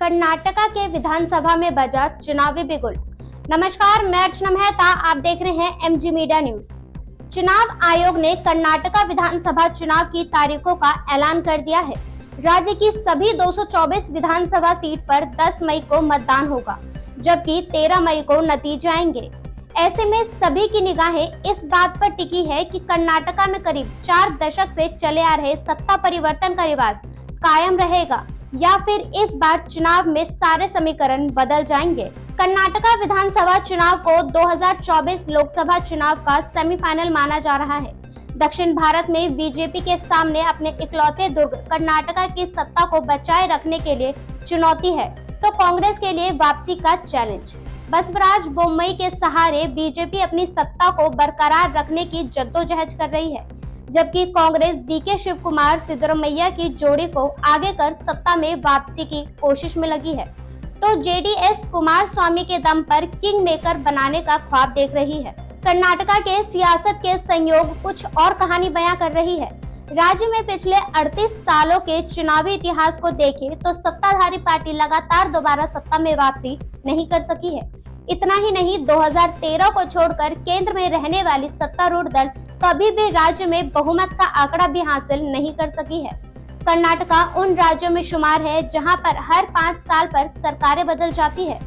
कर्नाटका के विधानसभा में बजा चुनावी बिगुल। नमस्कार, मैं अर्चना मेहता, आप देख रहे हैं एमजी मीडिया न्यूज। चुनाव आयोग ने कर्नाटका विधानसभा चुनाव की तारीखों का ऐलान कर दिया है। राज्य की सभी 224 विधानसभा सीट पर 10 मई को मतदान होगा, जबकि 13 मई को नतीजे आएंगे। ऐसे में सभी की निगाहें इस बात पर टिकी है कि कर्नाटका में करीब 4 दशक से चले आ रहे सत्ता परिवर्तन का रिवाज कायम रहेगा या फिर इस बार चुनाव में सारे समीकरण बदल जाएंगे। कर्नाटका विधानसभा चुनाव को 2024 लोकसभा चुनाव का सेमीफाइनल माना जा रहा है। दक्षिण भारत में बीजेपी के सामने अपने इकलौते दुर्ग कर्नाटका की सत्ता को बचाए रखने के लिए चुनौती है, तो कांग्रेस के लिए वापसी का चैलेंज। बसवराज बोम्मई के सहारे बीजेपी अपनी सत्ता को बरकरार रखने की जद्दोजहद कर रही है, जबकि कांग्रेस डीके शिव कुमार सिद्धरमैया की जोड़ी को आगे कर सत्ता में वापसी की कोशिश में लगी है, तो जेडीएस कुमार स्वामी के दम पर किंग मेकर बनाने का ख्वाब देख रही है। कर्नाटका के सियासत के संयोग कुछ और कहानी बयां कर रही है। राज्य में पिछले 38 सालों के चुनावी इतिहास को देखें तो सत्ताधारी पार्टी लगातार दोबारा सत्ता में वापसी नहीं कर सकी है। इतना ही नहीं, 2013 को छोड़कर केंद्र में रहने वाली सत्तारूढ़ दल कभी भी राज्य में बहुमत का आंकड़ा भी हासिल नहीं कर सकी है। कर्नाटका उन राज्यों में शुमार है जहां पर हर 5 साल पर सरकारें बदल जाती है।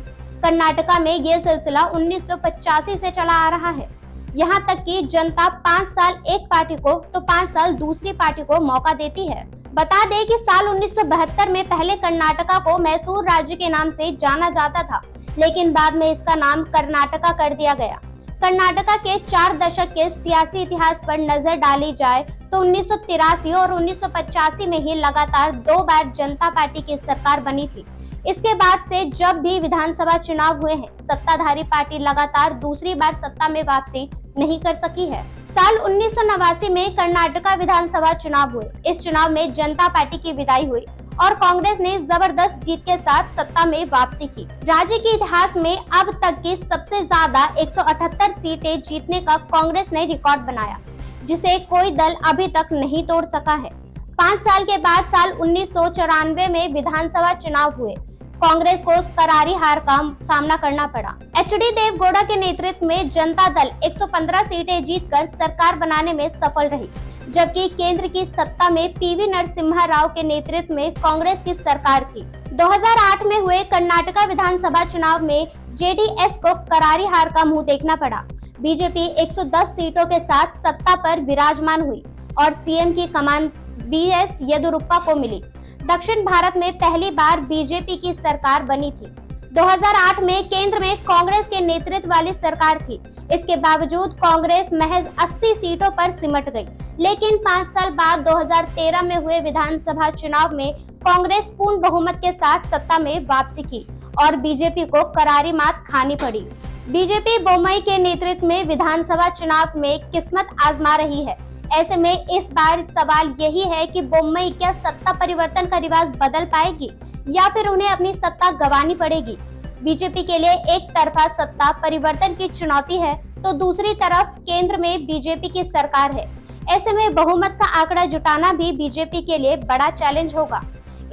कर्नाटका में ये सिलसिला 1985 से चला आ रहा है। यहाँ तक कि जनता 5 साल एक पार्टी को तो 5 साल दूसरी पार्टी को मौका देती है। बता दें कि साल 1972 में पहले कर्नाटका को मैसूर राज्य के नाम से जाना जाता था, लेकिन बाद में इसका नाम कर्नाटका कर दिया गया। कर्नाटका के 4 दशक के सियासी इतिहास पर नजर डाली जाए तो 1983 और 1985 में ही लगातार 2 बार जनता पार्टी की सरकार बनी थी। इसके बाद से जब भी विधानसभा चुनाव हुए हैं, सत्ताधारी पार्टी लगातार दूसरी बार सत्ता में वापसी नहीं कर सकी है। साल 1989 में कर्नाटका विधानसभा चुनाव हुए। इस चुनाव में जनता पार्टी की विदाई हुई और कांग्रेस ने जबरदस्त जीत के साथ सत्ता में वापसी की। राज्य के इतिहास में अब तक की सबसे ज्यादा 178 सीटें जीतने का कांग्रेस ने रिकॉर्ड बनाया, जिसे कोई दल अभी तक नहीं तोड़ सका है। 5 साल के बाद साल 1994 में विधानसभा चुनाव हुए। कांग्रेस को करारी हार का सामना करना पड़ा। एचडी देवगौड़ा के नेतृत्व में जनता दल 115 सीटें जीतकर सरकार बनाने में सफल रही, जबकि केंद्र की सत्ता में पीवी नरसिम्हा राव के नेतृत्व में कांग्रेस की सरकार थी। 2008 में हुए कर्नाटका विधानसभा चुनाव में जेडीएस को करारी हार का मुंह देखना पड़ा। बीजेपी 110 सीटों के साथ सत्ता पर विराजमान हुई और सीएम की कमान बीएस येदियुरप्पा को मिली। दक्षिण भारत में पहली बार बीजेपी की सरकार बनी थी। 2008 में केंद्र में कांग्रेस के नेतृत्व वाली सरकार थी। इसके बावजूद कांग्रेस महज 80 सीटों पर सिमट गई, लेकिन 5 साल बाद 2013 में हुए विधानसभा चुनाव में कांग्रेस पूर्ण बहुमत के साथ सत्ता में वापसी की और बीजेपी को करारी मात खानी पड़ी। बीजेपी बोम्मई के नेतृत्व में विधानसभा चुनाव में किस्मत आजमा रही है। ऐसे में इस बार सवाल यही है कि बोम्मई क्या सत्ता परिवर्तन का रिवाज बदल पाएगी या फिर उन्हें अपनी सत्ता गंवानी पड़ेगी। बीजेपी के लिए एक तरफा सत्ता परिवर्तन की चुनौती है, तो दूसरी तरफ केंद्र में बीजेपी की सरकार है। ऐसे में बहुमत का आंकड़ा जुटाना भी बीजेपी के लिए बड़ा चैलेंज होगा।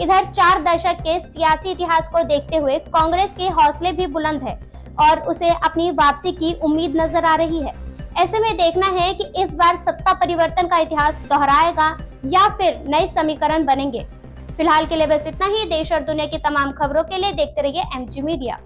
इधर 4 दशक के सियासी इतिहास को देखते हुए कांग्रेस के हौसले भी बुलंद है और उसे अपनी वापसी की उम्मीद नजर आ रही है। ऐसे में देखना है कि इस बार सत्ता परिवर्तन का इतिहास दोहराएगा या फिर नए समीकरण बनेंगे। फिलहाल के लिए बस इतना ही। देश और दुनिया की तमाम खबरों के लिए देखते रहिए एमजी मीडिया।